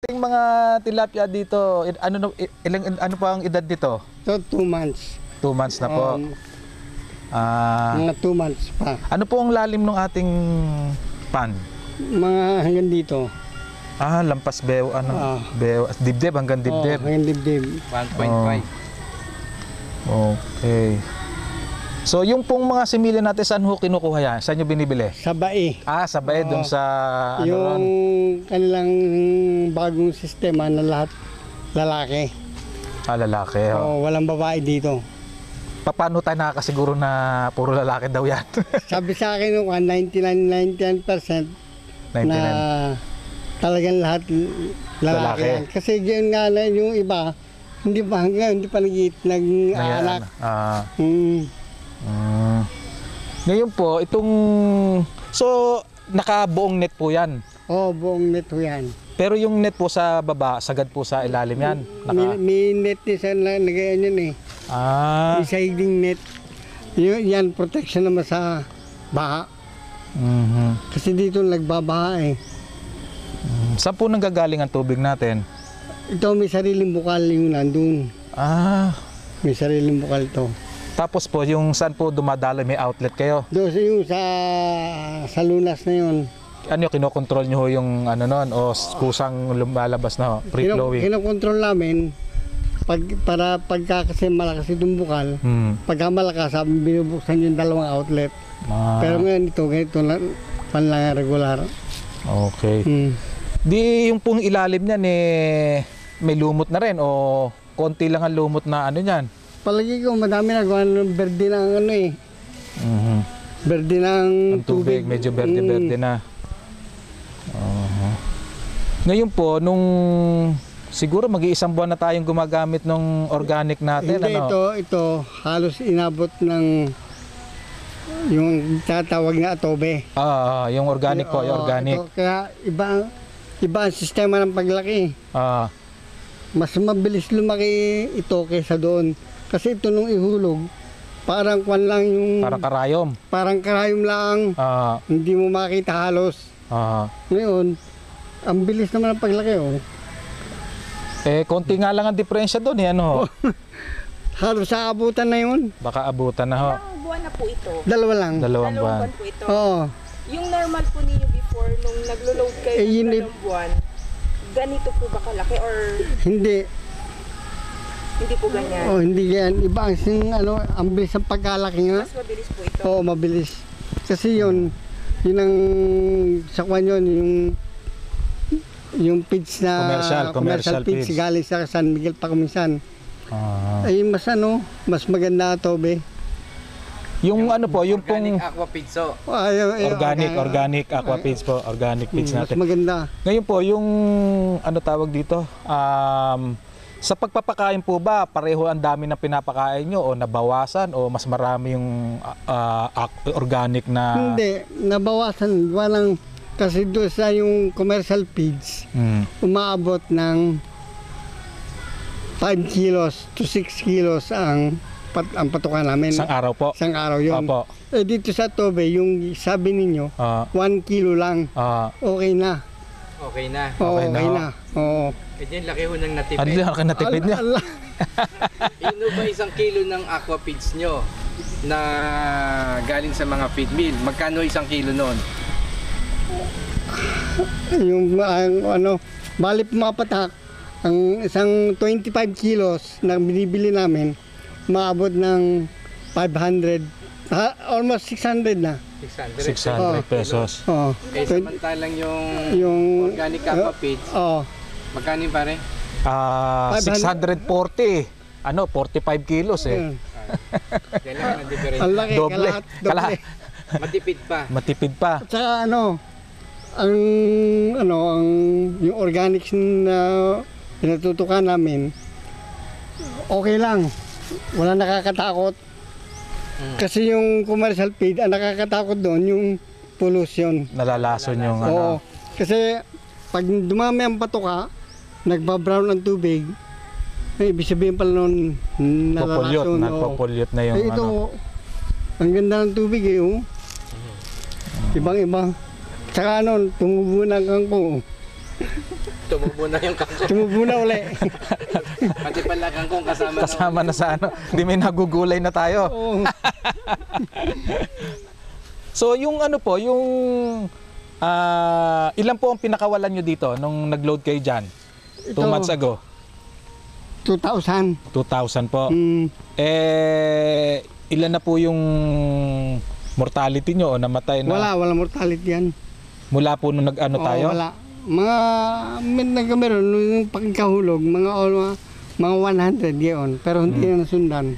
Yung mga tilapia dito, ano pa ang edad dito? So, 2 months. 2 months na po. Mga 2 months pa. Ano po ang lalim ng ating pan? Mga hanggang dito. Lampas bew, bew, dibdib hanggang dibdib. Hanggang dibdib. 1.5. Okay. So yung pong mga similya natin, saan ho kinukuha yan? Saan nyo binibili? Sa bae. Sa bae, dun sa Yung kanilang bagong sistema na lahat lalaki. lalaki. Walang babae dito. Paano tayo nakakasiguro na puro lalaki daw yan? Sabi sa akin nung 99% 99. na talagang lahat lalaki. Yan. Kasi yun nga na yung iba, hindi pa nag-anak. Ngayon po, so nakabuong net po yan. Buong net po yan. Pero yung net po sa baba, sagad po sa ilalim yan. May net din sa nagayon yun eh. May siding net. Yan, protection naman sa baha. Kasi dito nagbabaha eh. Saan po nanggagaling ang tubig natin? Ito may sariling bukal yung nandun. May sariling bukal to. Tapos po, yung saan po dumadaloy, may outlet kayo? Doon yung sa lunas na yun. Ano, kinokontrol nyo ho yung ano nun? O kusang lumalabas na ho? Free-flowing? Kinokontrol namin para pagka kasi malakas itong bukal, pagka malakas, binubuksan yung 2 outlet. Pero ngayon ito, ganito lang, panlang regular. Okay. Di yung pong ilalim niyan may lumot na rin o konti lang ang lumot na ano niyan? Palagi ko madami nagawa ng berde ng ano eh. Berde ng tubig. Medyo berde-berde na. Ngayon po, nung siguro mag-iisang buwan na tayong gumagamit ng organic natin. Hindi, ito halos inabot ng yung tatawag na atobe. Yung organic po, yung organic. Ito, kaya iba ang sistema ng paglaki. Mas mabilis lumaki ito kaysa doon. Kasi ito nung ihulog, parang kwan lang yung... Parang karayom. Parang karayom lang. Hindi mo makita halos. Ngayon, ang bilis naman ang paglaki. Konti nga lang ang diferensya doon. Ano? Halos sa abutan na yun. Baka abutan na ho. Ilang buwan na po ito? 2 lang. 2 buwan. buwan po ito? Oo. Yung normal po ninyo before, nung naglo-load kayo ng 2 buwan, ganito po ba kalaki or Hindi. hindi po ganyan? Hindi yan. Iba ang bilis ang pagkalaki nga. Mas mabilis po ito? Mabilis. Kasi yun ang sa kwan yun, yung feeds na commercial feeds galing sa San Miguel pa kuminsan. Ay mas maganda atobe. Yung ano po, yung pong Aqua feeds so. organic aqua feeds po, organic feeds natin. Mas maganda. Ngayon po, yung ano tawag dito, sa pagpapakain po ba, pareho ang dami na pinapakain nyo o nabawasan o mas marami yung organic na... Hindi, nabawasan. Walang, kasi doon sa yung commercial feeds, umaabot ng 5 kilos to 6 kilos ang patukan namin. Isang araw po? Isang araw yun. Opo. Dito sa Tobe, yung sabi ninyo, 1 kilo lang. Okay na. Okay na. Okay na. Oo. Yung laki ho ng natipid. Ano lang ang natipid niya? Ino ba 1 kilo ng aqua feeds nyo na galing sa mga feed mill? Magkano 1 kilo noon? Yung bali pumapatak, ang isang 25 kilos na binibili namin, maabot ng 500, almost 600 na. 600 pesos. Samantalang yung organic aqua feeds, magkano yung pare? 640. 45 kilos eh. Kailangan ng diferensya. Ang laki, Doble. doble. Matipid pa. Matipid pa. At saka yung organics na pinatutukan namin, okay lang. Wala nakakatakot. Kasi yung commercial feed, ang nakakatakot doon yung pollution. Nalalason yung Oo. Kasi pag dumami ang patuka, nagbabrown ang tubig, ibig sabihin pala nun, nalalason. Nagpo-pollute na yung ito, ang ganda ng tubig Ibang-iba. Tsaka tumubo ng kangkong. Tumubo na yung kangkong. Tumubo na uli. Pati pala kangkong kasama, Kasama na sa ano, di may nagugulay na tayo. Oo. So yung ano po, yung ilan po ang pinakawalan nyo dito nung nag-load kayo dyan? 2 Ito. months ago? 2,000. 2,000 po. Mm. Ilan na po yung mortality nyo o namatay na? Wala mortality yan. Mula po nung nag-ano Oo, tayo? wala. Meron yung pagkahulog, mga 100 yun, pero hindi na nasundan.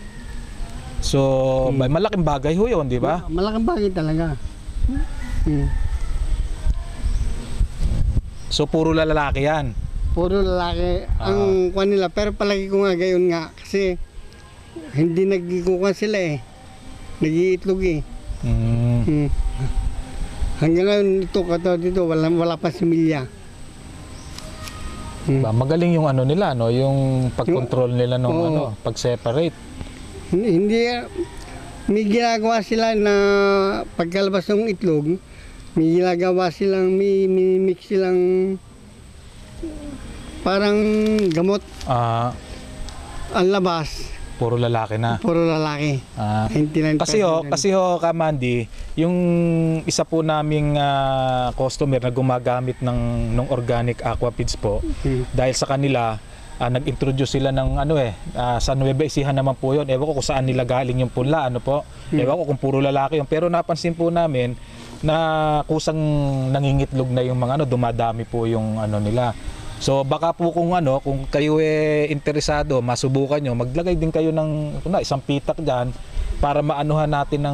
So, malaking bagay ho yun, di ba? Malaking bagay talaga. Mm. So, puro lalaki yan. Puro lalaki ang kuha nila, pero palagi ko nga gayon nga kasi hindi nagkukuha sila eh. Nag-iitlog eh. Mm. Hanggang ngayon dito wala pa similya. Ba, magaling yung ano nila, no? Yung pag-control nila ng Oo. ano, pag-separate. Hindi, may ginagawa sila na pagkalabas ng itlog, may ginagawa silang, may mix silang parang gamot ang labas, Puro lalaki na. puro lalaki. 99%. Kasi ho, Kamandi, yung isa po naming customer na gumagamit ng organic aqua feeds po, dahil sa kanila, nag-introduce sila ng sa Nueva Ecija naman po yun. Ewan ko kung saan nila galing yung punla, ano po. Ewan ko kung puro lalaki yun. Pero napansin po namin na kusang nangingitlog na yung mga dumadami po yung nila. So baka po kung kayo interesado, masubukan nyo, maglagay din kayo ng isang pitak dyan para maanuhan natin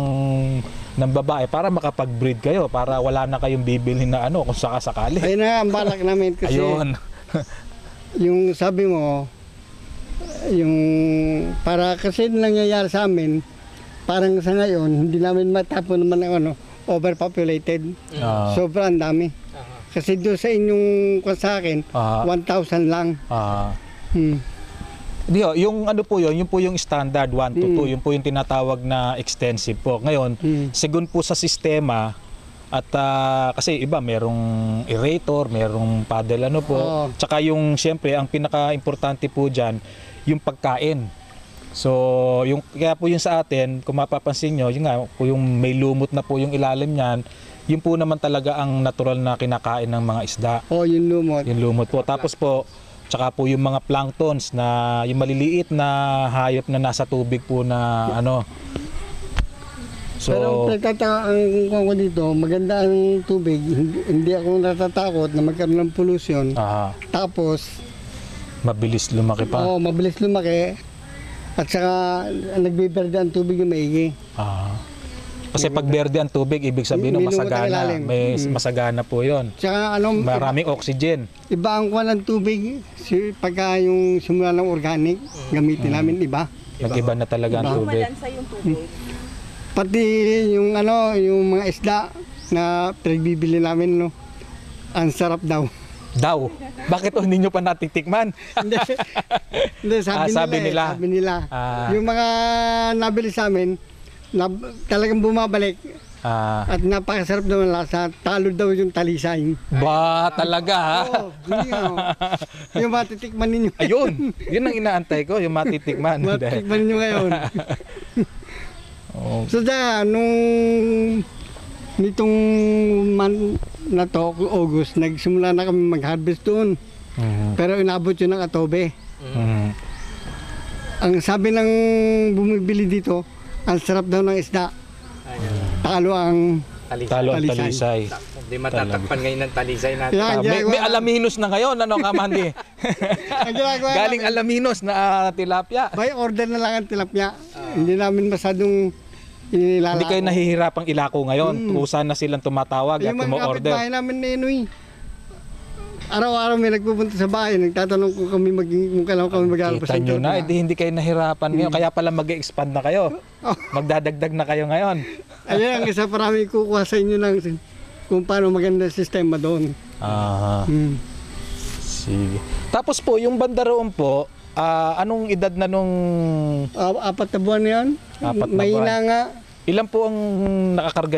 ng babae para makapag-breed kayo, para wala na kayong bibilhin na kung sakasakali. Ayun na ang balak namin kasi Ayun. yung sabi mo, yung para kasi nangyayari sa amin, parang sa ngayon, hindi namin matapon naman ang overpopulated. Sobrang dami. Kasi doon sa inyong sa akin, 1,000 lang. Yung po yung standard 1 to 2, yun po yung tinatawag na extensive po. Ngayon, sigun po sa sistema at kasi iba merong aerator, merong paddle po. Tsaka yung siyempre ang pinaka-importante po diyan, yung pagkain. So, kaya po yung sa atin, kung mapapansin nyo, yung may lumot na po yung ilalim niyan, yun po naman talaga ang natural na kinakain ng mga isda. Yung lumot. Yung lumot po. Tapos po, tsaka po yung mga planktons na yung maliliit na hayop na nasa tubig po na So, pero nagtataka ang ko dito, maganda ang tubig. Hindi ako natatakot na magkaroon ng pollution. Tapos, mabilis lumaki pa. Mabilis lumaki. At saka nagbiberde ang tubig yung maigi. Kasi pag berde ang tubig, ibig sabihin masagana. May masagana po yun. Tsaka maraming oxygen. Iba ang kuha ng tubig. Pagka yung simula ng organic, gamitin namin iba. Nag-iba na talaga ang tubig. Malansa yung tubig. Pati yung yung mga isda na pinagbibili namin, ang sarap daw. Bakit hindi nyo pa natitikman? Hindi, sabi nila. Yung mga nabili sa amin, talagang bumabalik. At napakasarap naman lasa. Talo daw yung talisay. Ba, talaga ha? Oo, hindi yung matitikman ninyo. Ayun, yun ang inaantay ko, yung matitikman. Matitikman ninyo ngayon. So nitong month na to, August, nagsimula na kami mag-harvest doon. Pero inabot yun ng October. Ang sabi ng bumibili dito, ang sarap daw ng isda. Talo ang talisay. Hindi matatakpan ngayon ng talisay natin. May alaminos na ngayon, Kamandi? Galing alaminos na tilapia. By order na lang ang tilapia. Hindi namin masadong inilalako. Hindi kayo nahihirapang ilako ngayon. Kusa na silang tumatawag at yung mga tumo-order. kapitbahay namin ni Enoy. Araw-araw may nagpupunta sa bahay, nagtatanong kung kailan kami mag-aalpas. Kita nyo na, hindi kayo nahirapan ngayon. Kaya pala mag-expand na kayo. Magdadagdag na kayo ngayon. Ayun ang isa parami kukuha sa inyo kung paano maganda sistema doon. Sige. Tapos po, yung banda roon po, anong edad na nung... 4 na buwan na yan. 4 na Mahina buwan. nga. Ilan po ang nakakarga